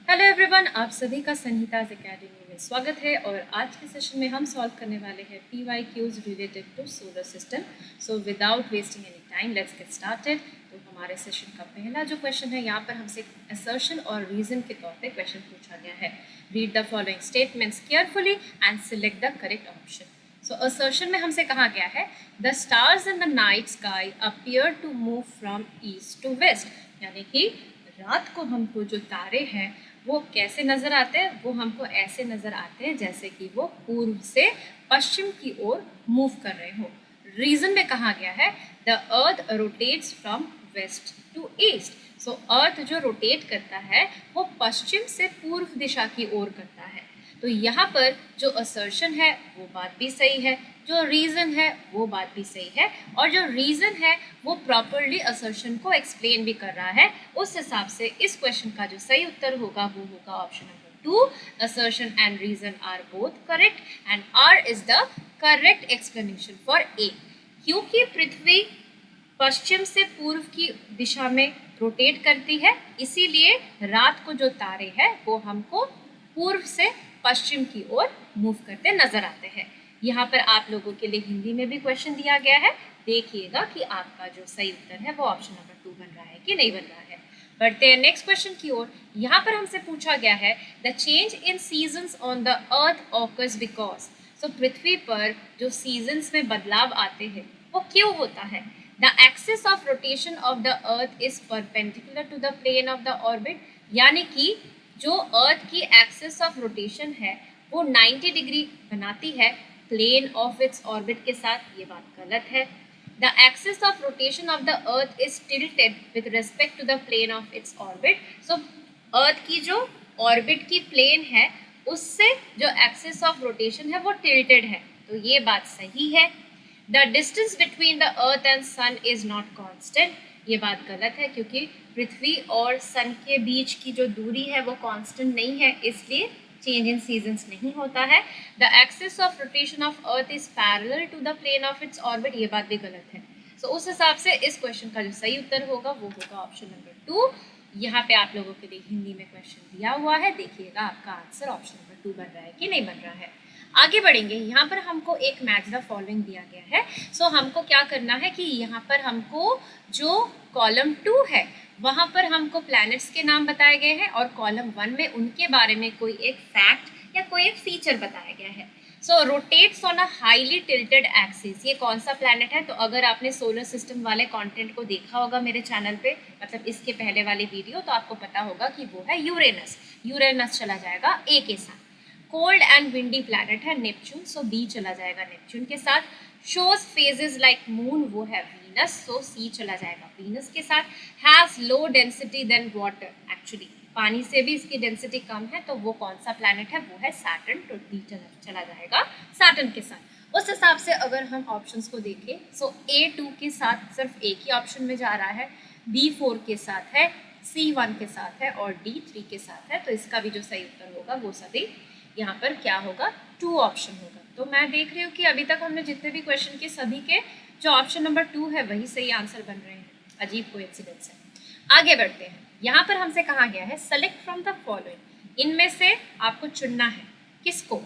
Hello everyone, आप सभी का संहिताज एकेडमी में स्वागत है। और आज के सेशन में हम सॉल्व करने वाले हैं PYQs related to solar system. So without wasting any time let's get started. तो हमारे सेशन का पहला जो क्वेश्चन है, यहाँ पर हमसे असर्शन और रीजन के तौर पे क्वेश्चन पूछा गया है। Read the following statements carefully and select the correct option. So assertion में हमसे कहा गया है the stars in the night sky appear to move from east to west, यानी कि रात को हमको जो तारे हैं वो कैसे नज़र आते हैं, वो हमको ऐसे नज़र आते हैं जैसे कि वो पूर्व से पश्चिम की ओर मूव कर रहे हो। रीजन में कहा गया है the earth rotates from west to east. So earth जो रोटेट करता है वो पश्चिम से पूर्व दिशा की ओर करता है। तो यहाँ पर जो असर्शन है वो बात भी सही है, जो रीज़न है वो बात भी सही है, और जो रीज़न है वो प्रॉपरली असर्शन को एक्सप्लेन भी कर रहा है। उस हिसाब से इस क्वेश्चन का जो सही उत्तर होगा वो होगा option number 2। Assertion and reason are both correct and R is the correct explanation for A. क्योंकि पृथ्वी पश्चिम से पूर्व की दिशा में रोटेट करती है, इसीलिए रात को जो तारे हैं वो हमको पूर्व से पश्चिम की ओर मूव करते नजर आते हैं। यहाँ पर आप लोगों के लिए हिंदी में भी क्वेश्चन दिया गया है, देखिएगा कि आपका जो सही उत्तर है वो ऑप्शन नंबर 2 बन रहा है कि नहीं बन रहा है। बढ़ते हैं नेक्स्ट क्वेश्चन की ओर। यहाँ पर हमसे पूछा गया है the change in seasons on the earth occurs because. So पृथ्वी पर जो सीजन्स में बदलाव आते हैं वो क्यों होता है। The axis of rotation of the earth is perpendicular to the plane of the orbit, यानी कि जो अर्थ की एक्सिस ऑफ रोटेशन है वो 90 डिग्री बनाती है प्लेन ऑफ इट्स ऑर्बिट के साथ। ये बात गलत है। The axis of rotation of the earth is tilted with respect to the plane of its orbit. So earth की जो ऑर्बिट की प्लेन है उससे जो एक्सिस ऑफ रोटेशन है वो टिल्टेड है, तो ये बात सही है। The distance between the earth and sun is not constant, ये बात गलत है, क्योंकि पृथ्वी और सन के बीच की जो दूरी है वो कांस्टेंट नहीं है, इसलिए चेंज इन सीजन्स नहीं होता है। The axis of rotation of earth is parallel to the plane of its orbit, ये बात भी गलत है। सो उस हिसाब से इस क्वेश्चन का जो सही उत्तर होगा वो होगा ऑप्शन नंबर 2। यहाँ पे आप लोगों के लिए हिंदी में क्वेश्चन दिया हुआ है, देखिएगा आपका आंसर ऑप्शन नंबर 2 बन रहा है कि नहीं बन रहा है। आगे बढ़ेंगे। यहाँ पर हमको एक मैच द फॉलोइंग दिया गया है। सो हमको क्या करना है कि यहाँ पर हमको जो कॉलम 2 है वहाँ पर हमको प्लैनेट्स के नाम बताए गए हैं, और कॉलम 1 में उनके बारे में कोई एक फैक्ट या कोई एक फीचर बताया गया है। So rotates on a highly tilted axis, ये कौन सा प्लैनेट है। तो अगर आपने सोलर सिस्टम वाले कंटेंट को देखा होगा मेरे चैनल पे, मतलब इसके पहले वाले वीडियो, तो आपको पता होगा कि वो है यूरेनस। यूरेनस चला जाएगा ए के साथ। कोल्ड एंड विंडी प्लैनेट है नेपच्यून, सो बी चला जाएगा नेपच्यून के साथ। शोज फेजेस लाइक मून, वो है वीनस, सो सी चला जाएगा वीनस के साथ। Has low density than water, actually पानी से भी इसकी डेंसिटी कम है, तो वो कौन सा प्लैनेट है, वो है सैटर्न, तो डी चला जाएगा सैटर्न के साथ। उस हिसाब से अगर हम ऑप्शंस को देखें, सो A2 के साथ सिर्फ एक ही ऑप्शन में जा रहा है, B4 के साथ है, C1 के साथ है और D3 के साथ है, तो इसका भी जो सही उत्तर होगा वो सभी यहाँ पर क्या होगा, 2 ऑप्शन होगा। तो मैं देख रही हूँ कि अभी तक हमने जितने भी क्वेश्चन किए सभी के जो ऑप्शन नंबर 2 है वही सही आंसर बन रहे हैं। अजीब कोइंसिडेंस है। आगे बढ़ते हैं। यहाँ पर हमसे कहा गया है सेलेक्ट फ्रॉम द फॉलोइंग, इनमें से आपको चुनना है किसको।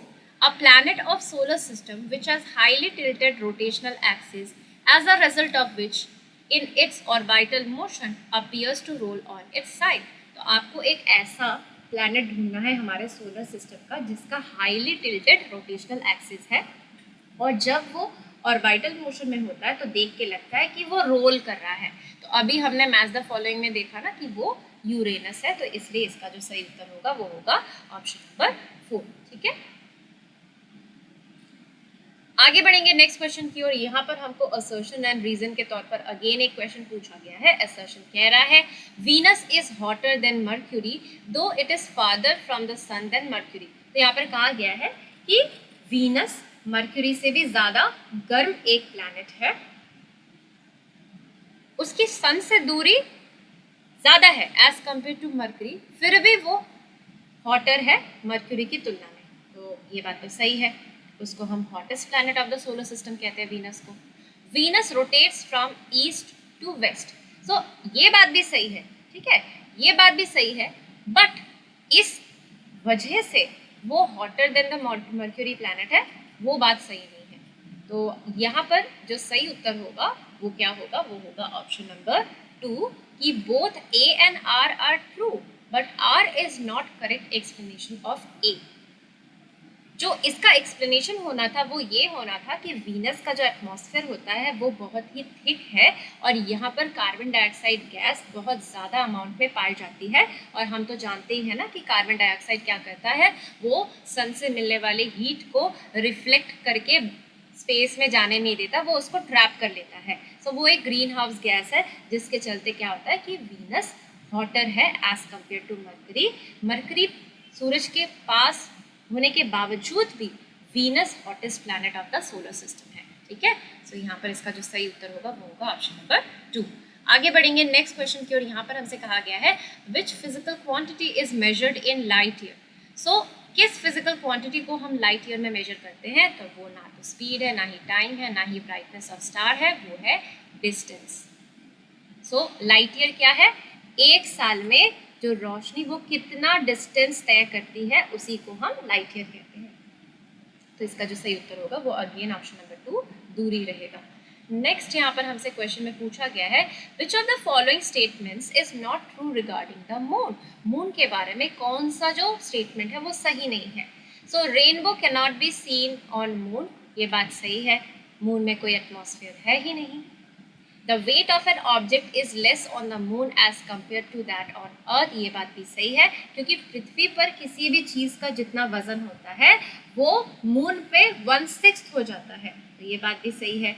A planet of solar system which has highly tilted rotational axis as a result of which in its orbital motion appears to roll on its side. तो आपको एक ऐसा प्लैनेट ढूंढना है हमारे सोलर सिस्टम का जिसका हाईली टिल्टेड रोटेशनल एक्सिस है, और जब वो ऑर्बिटल मोशन में होता है तो देख के लगता है कि वो रोल कर रहा है। तो अभी हमने मैच द फॉलोइंग में देखा ना कि वो यूरेनस है, तो इसलिए इसका जो सही उत्तर होगा वो होगा ऑप्शन नंबर 4। ठीक है, आगे बढ़ेंगे नेक्स्ट क्वेश्चन की ओर। यहाँ पर हमको असर्शन एंड रीजन के तौर पर अगेन एक क्वेश्चन पूछा गया है। असर्शन कह रहा है Venus is hotter than Mercury though it is farther from the sun than Mercury. तो यहाँ पर कहा गया है कि वीनस मर्क्यूरी से भी ज्यादा गर्म एक प्लैनेट है, उसकी सन से दूरी ज्यादा है एज कंपेयर टू मर्क्यूरी, फिर भी वो हॉटर है मर्क्यूरी की तुलना में। तो ये बात तो सही है, उसको हम hottest planet of the solar system कहते हैं वीनस को। Venus rotates from east to west, so ये बात भी सही है। ठीक है, ये बात भी सही है, बट इस वजह से वो hotter then the mercury planet है, वो बात सही नहीं है। तो यहाँ पर जो सही उत्तर होगा वो क्या होगा, वो होगा ऑप्शन नंबर 2 कि both A and R are true but R is not correct explanation of A। जो इसका एक्सप्लेनेशन होना था वो ये होना था कि वीनस का जो एटमॉस्फेयर होता है वो बहुत ही थिक है और यहाँ पर कार्बन डाइऑक्साइड गैस बहुत ज़्यादा अमाउंट में पाई जाती है। और हम तो जानते ही हैं ना कि कार्बन डाइऑक्साइड क्या करता है, वो सन से मिलने वाले हीट को रिफ्लेक्ट करके स्पेस में जाने नहीं देता, वो उसको ट्रैप कर लेता है। सो वो एक ग्रीन हाउस गैस है जिसके चलते क्या होता है कि वीनस हॉटर है as compared to Mercury. Mercury सूरज के पास होने के बावजूद भी Venus hottest planet of the solar system है। ठीक है, सो यहाँ पर इसका जो सही उत्तर होगा वो होगा ऑप्शन नंबर 2। आगे बढ़ेंगे नेक्स्ट क्वेश्चन की ओर। यहाँ पर हमसे कहा गया है which physical quantity is measured in light year. So किस फिजिकल क्वांटिटी को हम लाइट ईयर में मेजर करते हैं, तो वो ना तो स्पीड है, ना ही टाइम है, ना ही ब्राइटनेस ऑफ स्टार है, वो है डिस्टेंस। सो लाइट ईयर क्या है, एक साल में जो रोशनी वो कितना डिस्टेंस तय करती है उसी को हम लाइट ईयर कहते हैं। तो इसका जो सही उत्तर होगा वो अगेन ऑप्शन नंबर 2 दूरी रहेगा। नेक्स्ट यहाँ पर हमसे क्वेश्चन में पूछा गया है which of the following statements is not true regarding the moon. Moon के बारे में कौन सा जो स्टेटमेंट है वो सही नहीं है। So rainbow can not be seen on moon, ये बात सही है, मून में कोई एटमॉस्फेयर है ही नहीं। The weight of an object is less on the moon as compared to that on earth, ये बात भी सही है क्योंकि पृथ्वी पर किसी भी चीज़ का जितना वजन होता है वो मून पे 1/6 हो जाता है, तो ये बात भी सही है।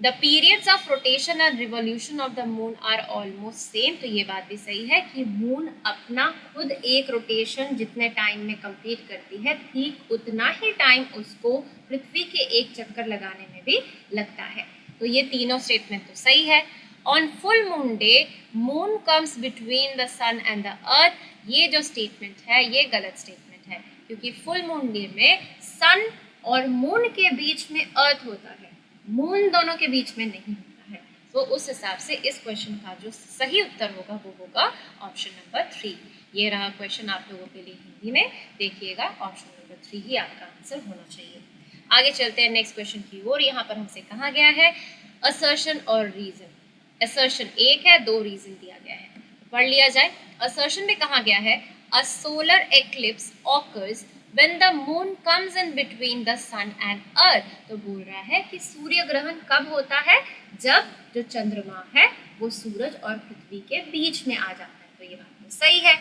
The periods of rotation and revolution of the moon are almost same, तो ये बात भी सही है कि मून अपना खुद एक रोटेशन जितने टाइम में कंप्लीट करती है ठीक उतना ही टाइम उसको पृथ्वी के एक चक्कर लगाने में भी लगता है। तो ये तीनों स्टेटमेंट तो सही है। On full moon day moon comes between the sun and the earth, ये जो स्टेटमेंट है ये गलत स्टेटमेंट है क्योंकि फुल मून डे में सन और मून के बीच में अर्थ होता है, मून दोनों के बीच में नहीं होता है। तो उस हिसाब से इस क्वेश्चन का जो सही उत्तर होगा वो होगा ऑप्शन नंबर 3। ये रहा क्वेश्चन आप लोगों के लिए हिंदी में, देखिएगा ऑप्शन नंबर 3 ही आपका आंसर होना चाहिए। आगे चलते हैं नेक्स्ट क्वेश्चन की ओर। यहाँ पर हमसे कहा गया है असर्शन और रीजन। असर्शन एक है, 2 रीजन दिया गया है, पढ़ लिया जाए। असर्शन में कहा गया है a solar eclipse occurs when the moon comes in between the sun and earth. तो बोल रहा है कि सूर्य ग्रहण कब होता है, जब जो चंद्रमा है वो सूरज और पृथ्वी के बीच में आ जाता है, तो ये बात तो सही है।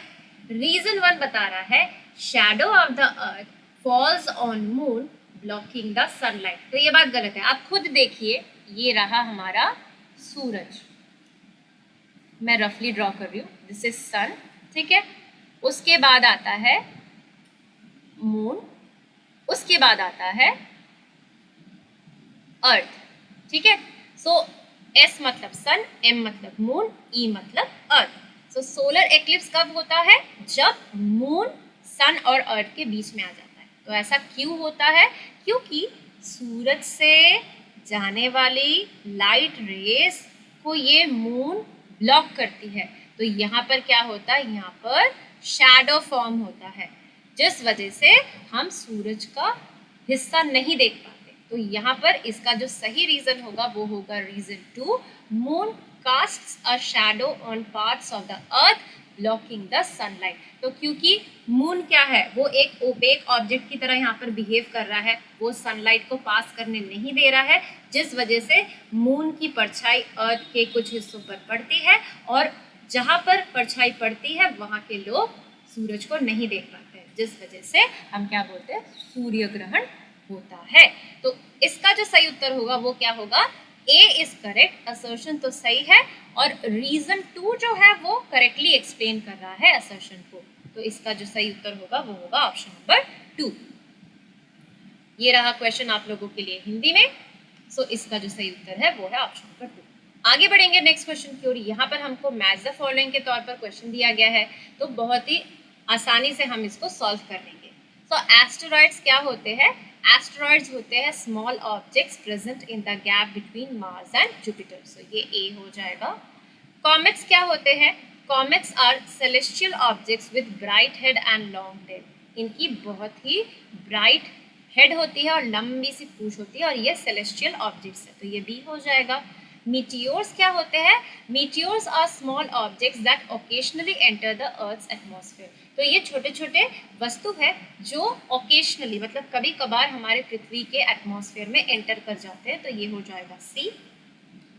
रीजन 1 बता रहा है shadow of the earth falls on moon blocking the sunlight, तो ये बात गलत है। आप खुद देखिए, ये रहा हमारा सूरज, मैं रफली ड्रॉ कर रही हूँ, दिस इज सन, ठीक है। उसके बाद आता है मून, उसके बाद आता है अर्थ, ठीक है। सो एस मतलब सन, एम मतलब मून, ई मतलब अर्थ। सो सोलर एक्लिप्स कब होता है, जब मून सन और अर्थ के बीच में आ जाता है। तो ऐसा क्यों होता है, क्योंकि सूरज से जाने वाली लाइट रेस को ये मून ब्लॉक करती है। तो यहाँ पर क्या होता है, यहाँ पर शैडो फॉर्म होता है, जिस वजह से हम सूरज का हिस्सा नहीं देख पाते। तो यहाँ पर इसका जो सही रीजन होगा वो होगा reason 2, moon casts a shadow on parts of the earth blocking the sunlight. तो क्योंकि मून क्या है, वो एक ओपेक ऑब्जेक्ट की तरह यहाँ पर बिहेव कर रहा है, वो सनलाइट को पास करने नहीं दे रहा है, जिस वजह से मून की परछाई अर्थ के कुछ हिस्सों पर पड़ती है और जहाँ पर परछाई पड़ती है वहाँ के लोग सूरज को नहीं देख पाते हैं, जिस वजह से हम क्या बोलते हैं, सूर्य ग्रहण होता है। तो इसका जो सही उत्तर होगा वो क्या होगा, ए इज करेक्ट, असर्शन तो सही है और रीजन 2 जो है वो करेक्टली एक्सप्लेन कर रहा है असर्शन को। तो इसका जो सही उत्तर होगा वो होगा ऑप्शन नंबर 2। ये रहा क्वेश्चन आप लोगों के लिए हिंदी में। सो इसका जो सही उत्तर है वो है ऑप्शन नंबर 2। आगे बढ़ेंगे नेक्स्ट क्वेश्चन की ओर। यहाँ पर हमको मैच द फॉलोइंग के तौर पर क्वेश्चन दिया गया है, तो बहुत ही आसानी से हम इसको सॉल्व कर लेंगे। सो एस्टेरॉइड्स क्या होते हैं, एस्टेरॉइड्स होते हैं small objects present in the gap between Mars and Jupiter. So ये ए हो जाएगा। कॉमेट्स क्या होते हैं, comets are celestial objects with bright head and long tail. इनकी बहुत ही ब्राइट हेड होती है और लंबी सी पूंछ होती है और ये सेलेस्टियल ऑब्जेक्ट्स है, तो ये बी हो जाएगा। मीटियोर्स क्या होते हैं? Meteors are small objects that occasionally enter the earth's atmosphere. तो ये छोटे छोटे वस्तु है जो ओकेशनली मतलब कभी कभार हमारे पृथ्वी के एटमॉस्फेयर में एंटर कर जाते हैं, तो ये हो जाएगा सी।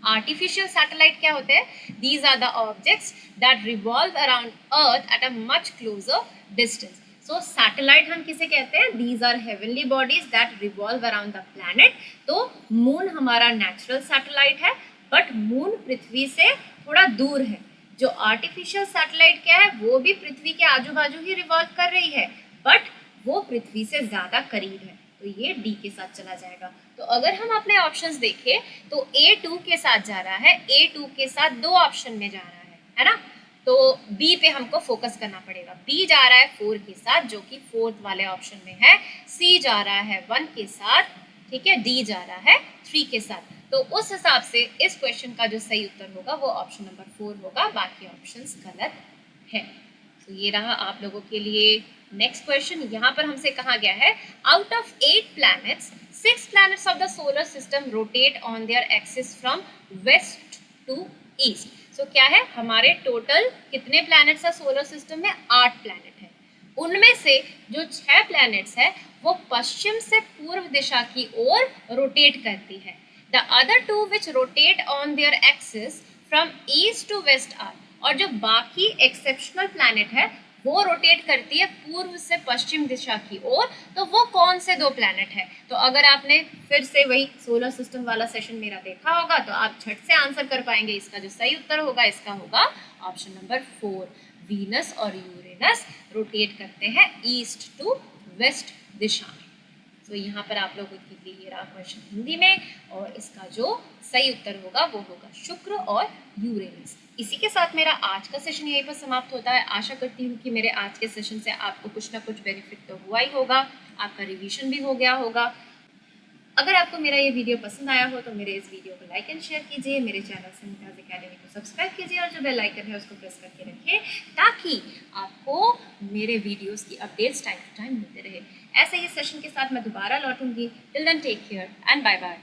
आर्टिफिशियल सैटेलाइट क्या होते हैं? These are the objects that revolve around earth at a much closer distance. So satellite हम किसे कहते हैं? These are heavenly bodies that revolve around the planet. तो मून हमारा नेचुरल सैटेलाइट है, बट मून पृथ्वी से थोड़ा दूर है। जो आर्टिफिशियल सैटेलाइट क्या है? वो भी पृथ्वी के आजू बाजू ही रिवॉल्व कर रही है, बट वो पृथ्वी से ज्यादा करीब है, तो ये डी के साथ चला जाएगा। तो अगर हम अपने ऑप्शंस देखें तो A2 के साथ जा रहा है, A2 के साथ 2 ऑप्शन में जा रहा है ना, तो बी पे हमको फोकस करना पड़ेगा। बी जा रहा है 4 के साथ जो कि 4th वाले ऑप्शन में है, सी जा रहा है 1 के साथ, ठीक है, डी जा रहा है 3 के साथ। तो उस हिसाब से इस क्वेश्चन का जो सही उत्तर होगा वो ऑप्शन नंबर 4 होगा, बाकी ऑप्शंस गलत है। तो ये रहा आप लोगों के लिए नेक्स्ट क्वेश्चन। यहाँ पर हमसे कहा गया है out of 8 planets 6 planets of the solar system rotate on their axis from west to east। so क्या है? हमारे टोटल कितने प्लैनेट्स है सोलर सिस्टम में? 8 प्लैनेट है। उनमें से जो 6 प्लैनेट्स है वो पश्चिम से पूर्व दिशा की ओर रोटेट करती है। The other 2 which rotate on their axis from east to west are। और जो बाकी एक्सेप्शनल प्लैनेट है वो रोटेट करती है पूर्व से पश्चिम दिशा की ओर, तो वो कौन से 2 प्लैनेट है? तो अगर आपने फिर से वही सोलर सिस्टम वाला सेशन मेरा देखा होगा तो आप झट से आंसर कर पाएंगे। इसका जो सही उत्तर होगा इसका होगा ऑप्शन नंबर 4। वीनस और यूरेनस रोटेट करते हैं ईस्ट टू वेस्ट दिशा में। तो यहाँ पर आप लोगों के लिए ये रहा क्वेश्चन हिंदी में, और इसका जो सही उत्तर होगा वो होगा शुक्र और यूरेनस। इसी के साथ मेरा आज का सेशन यहीं पर समाप्त होता है। आशा करती हूँ कि मेरे आज के सेशन से आपको कुछ ना कुछ बेनिफिट तो हुआ ही होगा, आपका रिवीजन भी हो गया होगा। अगर आपको मेरा ये वीडियो पसंद आया हो तो मेरे इस वीडियो को लाइक एंड शेयर कीजिए, मेरे चैनल सनिताज एकेडमी को सब्सक्राइब कीजिए और जो बेल आइकन है उसको प्रेस करके रखिए ताकि आपको मेरे वीडियोस की अपडेट्स टाइम टू टाइम मिलते रहे। ऐसे ही सेशन के साथ मैं दोबारा लौटूंगी। Till then take care and bye bye.